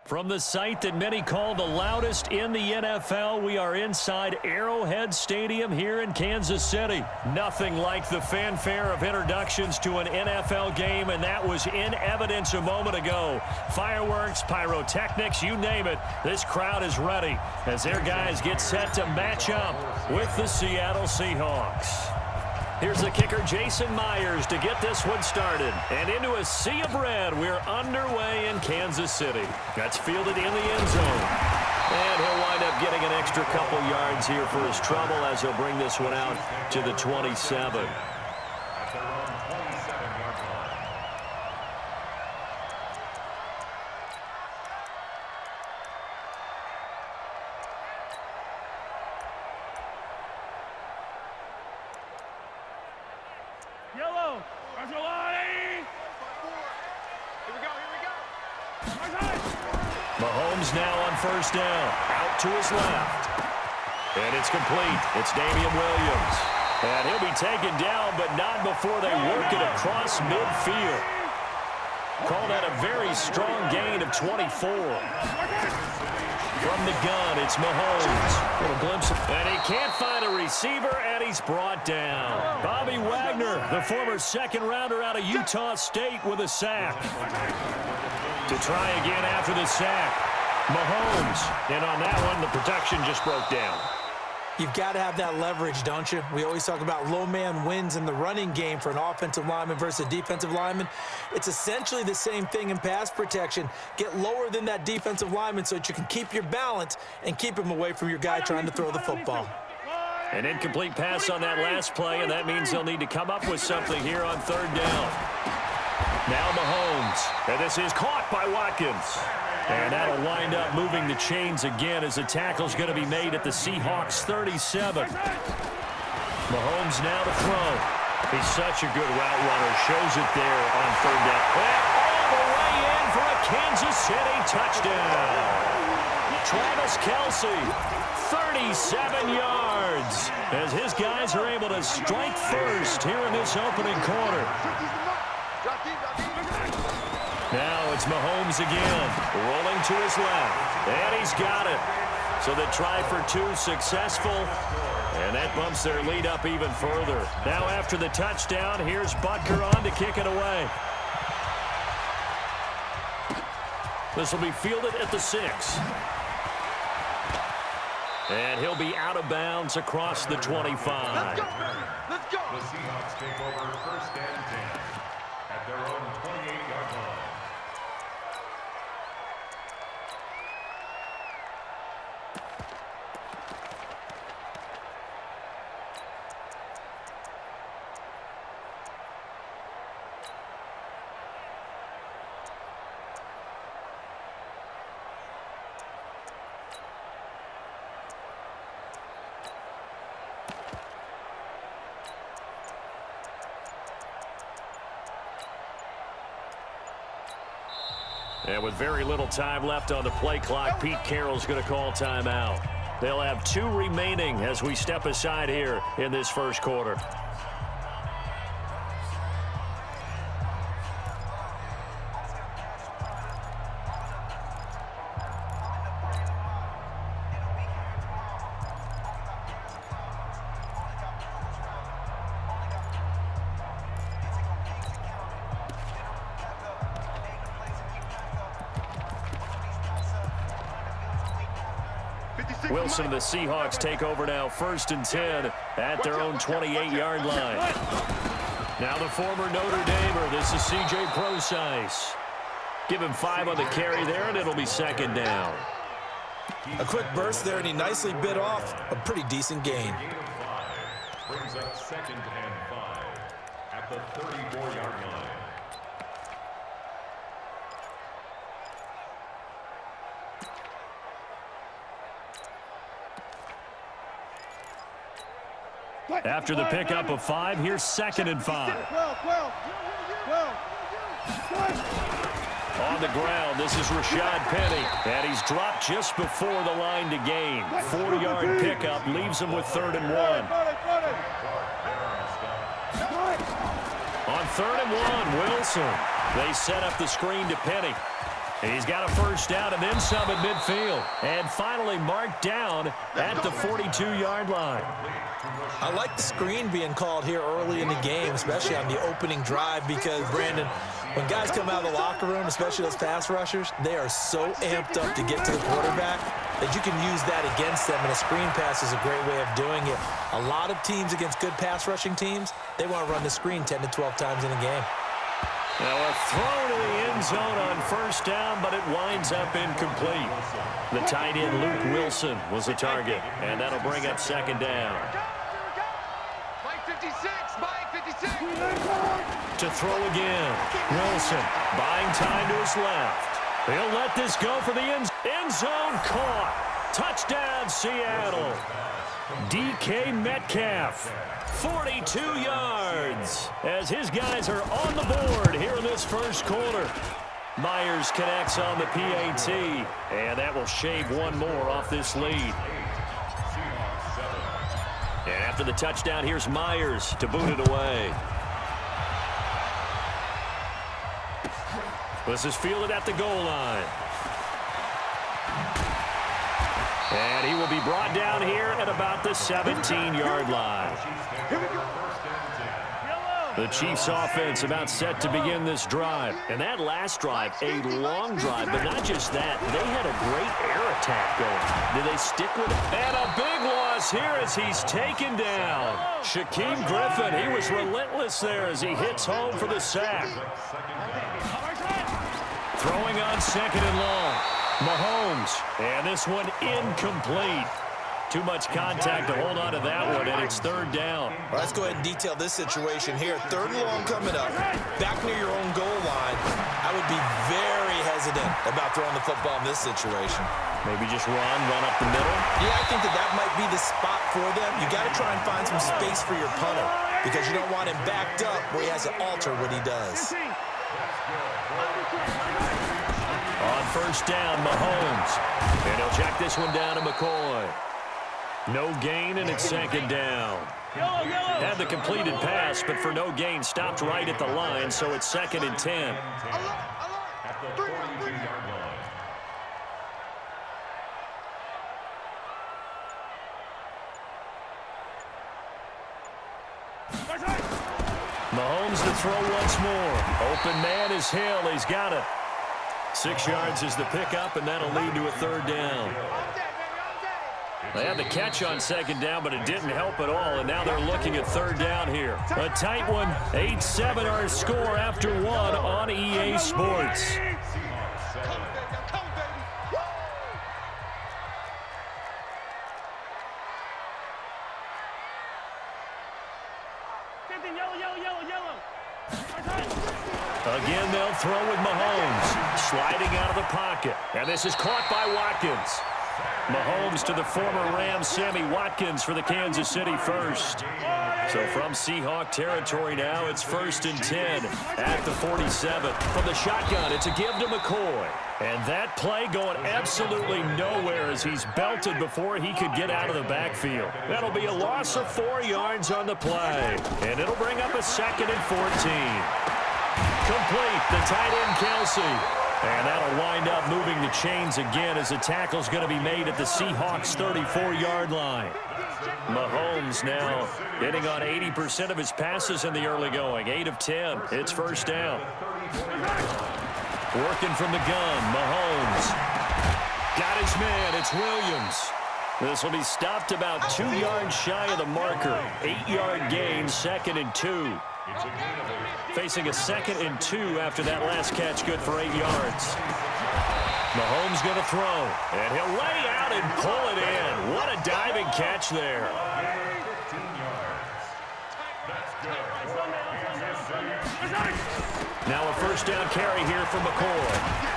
From the site that many call the loudest in the NFL, we are inside Arrowhead Stadium here in Kansas City. Nothing like the fanfare of introductions to an NFL game, and that was in evidence a moment ago. Fireworks, pyrotechnics, you name it, this crowd is ready as their guys get set to match up with the Seattle Seahawks. Here's the kicker, Jason Myers, to get this one started. And into a sea of red, we're underway in Kansas City. That's fielded in the end zone. And he'll wind up getting an extra couple yards here for his trouble as he'll bring this one out to the 27. Mahomes now on first down. Out to his left. And it's complete. It's Damian Williams. And he'll be taken down, but not before they work it across midfield. Call that a very strong gain of 24. From the gun, it's Mahomes. Little glimpse of, and he can't find a receiver, and he's brought down. Bobby Wagner, the former second-rounder out of Utah State, with a sack. To try again after the sack. Mahomes. And on that one, the protection just broke down. You've got to have that leverage, don't you? We always talk about low man wins in the running game for an offensive lineman versus a defensive lineman. It's essentially the same thing in pass protection. Get lower than that defensive lineman so that you can keep your balance and keep him away from your guy trying to throw the football. An incomplete pass on that last play, and that means they'll need to come up with something here on third down. Now Mahomes, and this is caught by Watkins. And that'll wind up moving the chains again as the tackle's going to be made at the Seahawks 37. Mahomes now to throw. He's such a good route runner. Shows it there on third down. And all the way in for a Kansas City touchdown. Travis Kelce, 37 yards, as his guys are able to strike first here in this opening quarter. Now it's Mahomes again, rolling to his left, and he's got it. So the try for two successful, and that bumps their lead up even further. Now after the touchdown, here's Butker on to kick it away. This will be fielded at the 6. And he'll be out of bounds across the 25. Let's go! Let's go! The Seahawks take over first and 10 at their own 28-yard line. And with very little time left on the play clock, Pete Carroll's going to call timeout. They'll have 2 remaining as we step aside here in this first quarter. Wilson and the Seahawks take over now, first and 10 at their own 28-yard line. Now the former Notre Damer, this is C.J. Prosise. Give him 5 on the carry there, and it'll be second down. A quick burst there, and he nicely bit off a pretty decent gain. Brings up second and 5 at the 34-yard line. After the pickup of 5, here's second and 5. On the ground, this is Rashad Penny, and he's dropped just before the line to gain. 4-yard pickup leaves him with 3rd and 1. On 3rd and 1, Wilson. They set up the screen to Penny. He's got a first down and then some at midfield. And finally marked down at the 42-yard line. I like the screen being called here early in the game, especially on the opening drive, because, Brandon, when guys come out of the locker room, especially those pass rushers, they are so amped up to get to the quarterback that you can use that against them, and a screen pass is a great way of doing it. A lot of teams against good pass rushing teams, they want to run the screen 10 to 12 times in a game. Now a throw to the end zone on first down, but it winds up incomplete. The tight end, Luke Wilson, was the target, and that'll bring up 2nd down. Mike 56, Mike 56. To throw again, Wilson buying time to his left. He'll let this go for the end zone. Caught. Touchdown, Seattle. DK Metcalf, 42 yards, as his guys are on the board here in this first quarter. Myers connects on the PAT, and that will shave one more off this lead. And after the touchdown, here's Myers to boot it away. This is fielded at the goal line. And he will be brought down here at about the 17-yard line. The Chiefs' offense about set to begin this drive. And that last drive, a long drive, but not just that. They had a great air attack going. Did they stick with it? And a big loss here as he's taken down. Shaquem Griffin, he was relentless there as he hits home for the sack. Throwing on 2nd and long. Mahomes, and this one incomplete. Too much contact to hold on to that one, and it's 3rd down. Well, let's go ahead and detail this situation here. 3rd and long coming up, back near your own goal line. I would be very hesitant about throwing the football in this situation. Maybe just run up the middle? Yeah, I think that might be the spot for them. You got to try and find some space for your punter, because you don't want him backed up where he has to alter what he does. On first down, Mahomes. And he'll check this one down to McCoy. No gain, and it's 2nd down. Had the completed pass, but for no gain, stopped right at the line, so it's 2nd and 10. At the 42-yard line. Mahomes to throw once more. Open man is Hill. He's got it. 6 yards is the pickup, and that'll lead to a 3rd down. They had the catch on 2nd down, but it didn't help at all, and now they're looking at 3rd down here. A tight one, 8-7 our score after 1 on EA Sports. Again, they'll throw with Mahomes, sliding out of the pocket. And this is caught by Watkins. Mahomes to the former Rams, Sammy Watkins, for the Kansas City first. So from Seahawk territory now, it's 1st and 10 at the 47. From the shotgun, it's a give to McCoy. And that play going absolutely nowhere as he's belted before he could get out of the backfield. That'll be a loss of 4 yards on the play. And it'll bring up a 2nd and 14. Complete, the tight end Kelsey. And that'll wind up moving the chains again as the tackle's going to be made at the Seahawks' 34-yard line. Mahomes now hitting on 80% of his passes in the early going. 8 of 10. It's 1st down. Working from the gun, Mahomes. Got his man, it's Williams. This will be stopped about 2 yards shy of the marker. 8-yard gain, 2nd and 2. Facing a 2nd and 2 after that last catch, good for 8 yards. Mahomes going to throw, and he'll lay out and pull it in. What a diving catch there. Now a 1st down carry here for McCoy.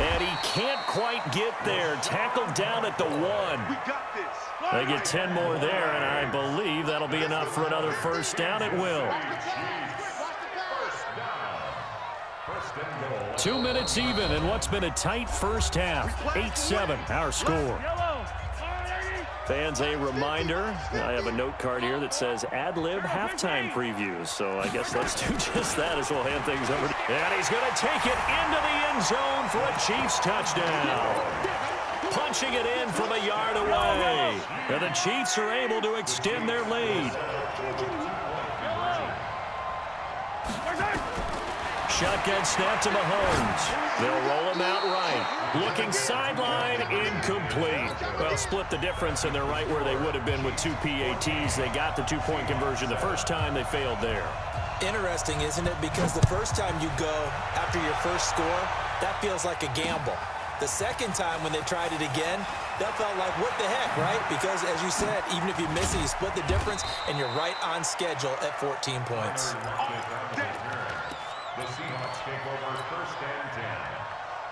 And he can't quite get there. Tackled down at the 1. They get 10 more there, and I believe that'll be enough for another 1st down. It will. 2 minutes even in what's been a tight first half. 8-7 our score. Fans, a reminder, I have a note card here that says ad-lib halftime previews, so I guess let's do just that as we'll hand things over. And he's going to take it into the end zone for a Chiefs touchdown. Punching it in from a yard away. And the Chiefs are able to extend their lead. Shotgun snap to Mahomes. They'll roll him out right. Looking sideline, incomplete. Well, split the difference, and they're right where they would have been with 2 PATs. They got the 2-point conversion the first time. They failed there. Interesting, isn't it? Because the first time you go after your first score, that feels like a gamble. The second time when they tried it again, that felt like, what the heck, right? Because, as you said, even if you miss it, you split the difference, and you're right on schedule at 14 points. The Seahawks take over first and 10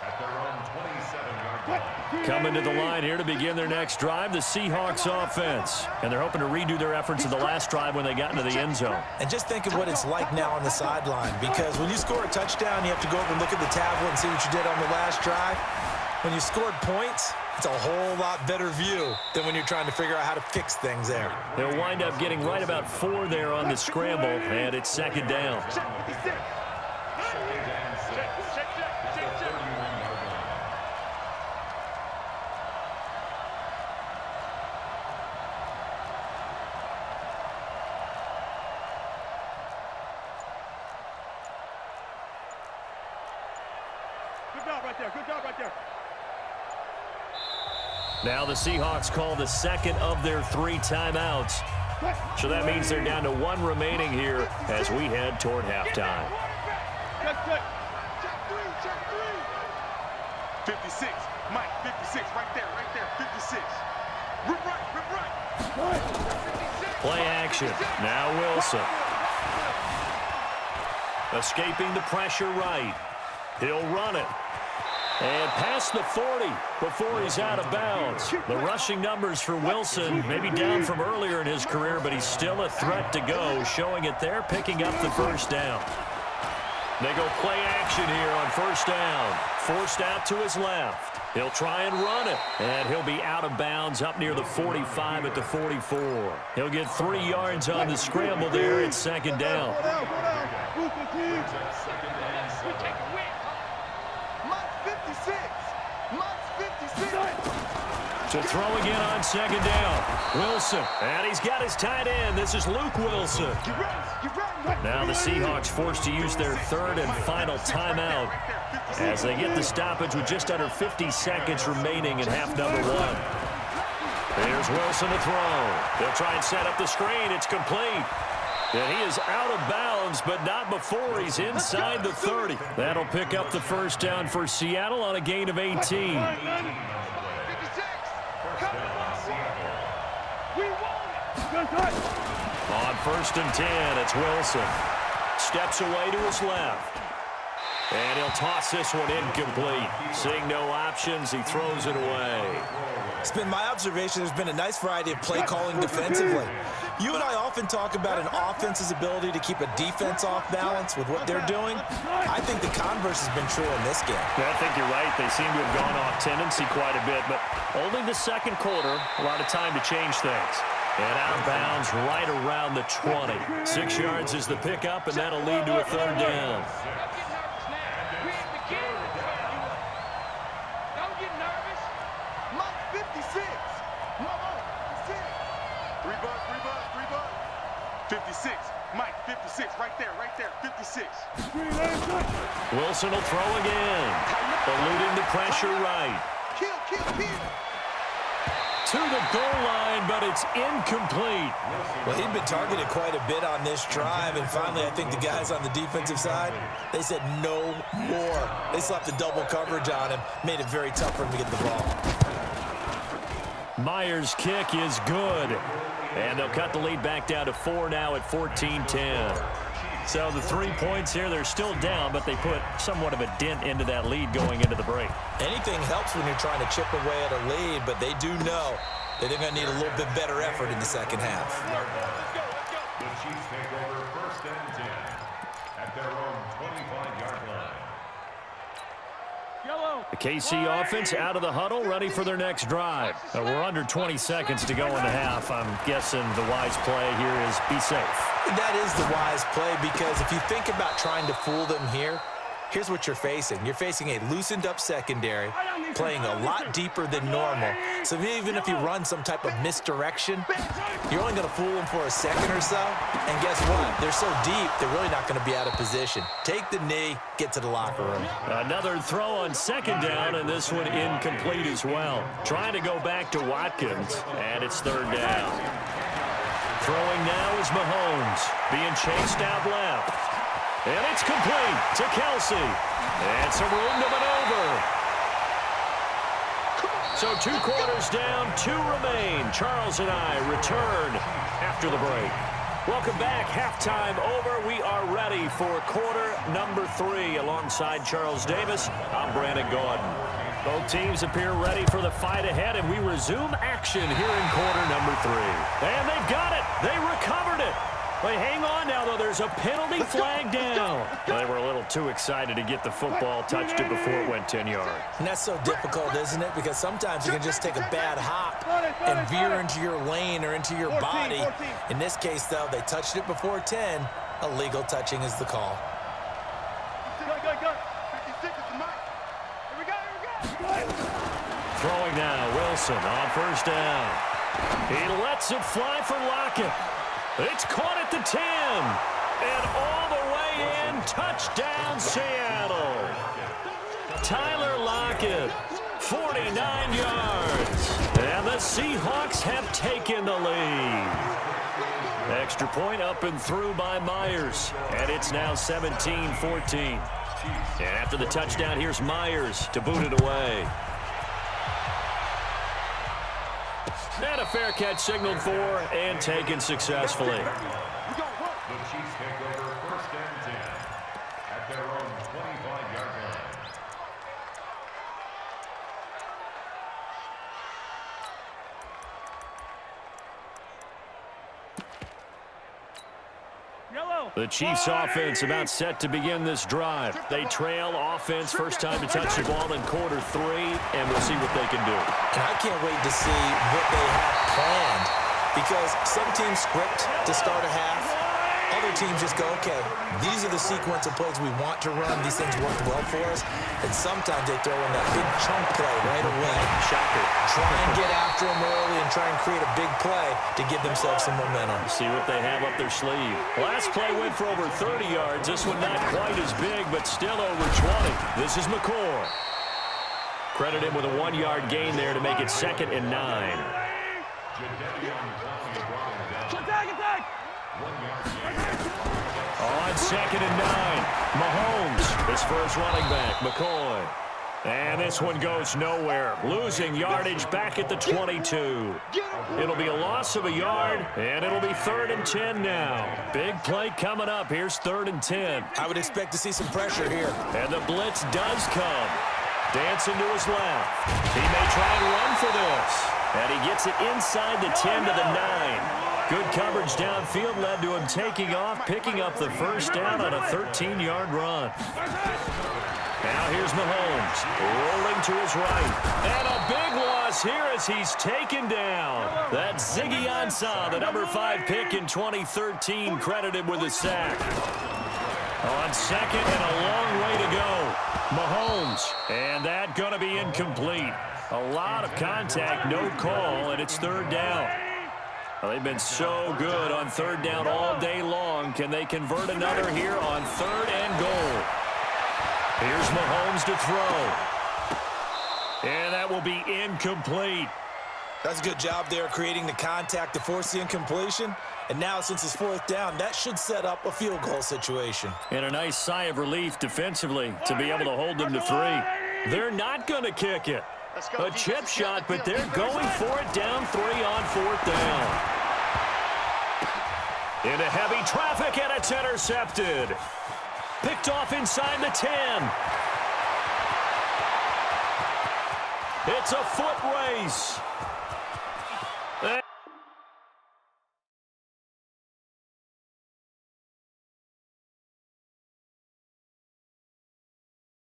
at their own 27-yard line. Coming to the line here to begin their next drive, the Seahawks offense. And they're hoping to redo their efforts of the last drive when they got into the end zone. And just think of what it's like now on the sideline, because when you score a touchdown, you have to go over and look at the tablet and see what you did on the last drive. When you scored points, it's a whole lot better view than when you're trying to figure out how to fix things there. They'll wind up getting right about 4 there on the scramble, and it's second down. Good job right there. Now the Seahawks call the second of their 3 timeouts. So that means they're down to 1 remaining here as we head toward halftime. Check 3. 56. Mike, 56. Right there. 56. Rip right. 56. Play action. Now Wilson. Escaping the pressure right. He'll run it. And past the 40 before he's out of bounds. The rushing numbers for Wilson maybe down from earlier in his career, but he's still a threat to go, showing it there, picking up the first down. They go play action here on first down. Forced out to his left. He'll try and run it, and he'll be out of bounds up near the 45 at the 44. He'll get 3 yards on the scramble there at second down. To throw again on second down. Wilson, and he's got his tight end. This is Luke Wilson. Now the Seahawks forced to use their 3rd and final timeout as they get the stoppage with just under 50 seconds remaining in half number 1. Here's Wilson to throw. They'll try and set up the screen. It's complete. And he is out of bounds, but not before he's inside the 30. That'll pick up the first down for Seattle on a gain of 18. On first and 10, it's Wilson. Steps away to his left. And he'll toss this one incomplete. Seeing no options, he throws it away. It's been my observation there's been a nice variety of play calling defensively. You and I often talk about an offense's ability to keep a defense off balance with what they're doing. I think the converse has been true in this game. Yeah, I think you're right. They seem to have gone off tendency quite a bit, but only the second quarter, a lot of time to change things. And out of bounds right around the 20. 6 yards is the pickup, and that'll lead to a 3rd down. Don't get nervous. Mike, 56. Mama, 56. 3 bucks. 56. Mike, 56. Right there. 56. Wilson will throw again. Eluding the pressure right. Kill. To the goal line, but it's incomplete. Well, he'd been targeted quite a bit on this drive, and finally I think the guys on the defensive side, they said no more. They slapped the double coverage on him, made it very tough for him to get the ball. Myers' kick is good. And they'll cut the lead back down to 4 now at 14-10. So the 3 points here, they're still down, but they put somewhat of a dent into that lead going into the break. Anything helps when you're trying to chip away at a lead, but they do know that they're going to need a little bit better effort in the second half. The Chiefs take over first and 10 at their own 25-yard line. The KC offense out of the huddle, ready for their next drive. We're under 20 seconds to go in the half. I'm guessing the wise play here is be safe. That is the wise play, because if you think about trying to fool them here, here's what you're facing. You're facing a loosened-up secondary, playing a lot deeper than normal. So even if you run some type of misdirection, you're only going to fool them for a second or so. And guess what? They're so deep, they're really not going to be out of position. Take the knee, get to the locker room. Another throw on second down, and this one incomplete as well. Trying to go back to Watkins, and it's third down. Throwing now is Mahomes, being chased out left. And it's complete to Kelsey. And some room to maneuver. So 2 quarters down, 2 remain. Charles and I return after the break. Welcome back. Halftime over. We are ready for quarter number 3. Alongside Charles Davis, I'm Brandon Gordon. Both teams appear ready for the fight ahead, and we resume action here in quarter number 3. And they've got it. They recovered it. They hang on now, though. There's a penalty flag down. They were a little too excited to get the football, touched it before it went 10 yards. And that's so difficult, isn't it? Because sometimes you can just take a bad hop and veer into your lane or into your body. In this case, though, they touched it before 10. Illegal touching is the call. Throwing now, Wilson on first down. He lets it fly for Lockett. It's caught at the 10. And all the way in, touchdown Seattle. Tyler Lockett, 49 yards. And the Seahawks have taken the lead. Extra point up and through by Myers. And it's now 17-14. And after the touchdown, here's Myers to boot it away. And a fair catch signaled for and taken successfully. The Chiefs take over first and 10 at their own 25-yard line. The Chiefs offense about set to begin this drive. They trail offense, first time to touch the ball in quarter 3, and we'll see what they can do. And I can't wait to see what they have planned, because some teams script to start a half. Other teams just go, okay, these are the sequence of plays we want to run. These things work well for us. And sometimes they throw in that big chunk play right away. Shocker. Try and get after them early and try and create a big play to give themselves some momentum. See what they have up their sleeve. Last play went for over 30 yards. This one not quite as big, but still over 20. This is McCoy. Credit him with a 1-yard gain there to make it 2nd and 9. On 2nd and 9, Mahomes, his first running back, McCoy. And this one goes nowhere, losing yardage back at the 22. It'll be a loss of a yard, and it'll be 3rd and 10 now. Big play coming up. Here's 3rd and 10. I would expect to see some pressure here. And the blitz does come. Dancing to his left. He may try and run for this. And he gets it inside the 10 to the 9. Good coverage downfield led to him taking off, picking up the first down on a 13-yard run. Now here's Mahomes, rolling to his right. And a big loss here as he's taken down. That's Ziggy Ansah, the number 5 pick in 2013, credited with a sack. On 2nd and a long way to go. Mahomes, and that going to be incomplete. A lot of contact, no call, and it's 3rd down. Well, they've been so good on 3rd down all day long. Can they convert another here on 3rd and goal? Here's Mahomes to throw. And that will be incomplete. That's a good job there creating the contact to force the incompletion. And now, since it's 4th down, that should set up a field goal situation. And a nice sigh of relief defensively to be able to hold them to 3. They're not going to kick it. A chip shot, but they're going for it down 3 on 4th down. Into heavy traffic, and it's intercepted. Picked off inside the 10. It's a foot race.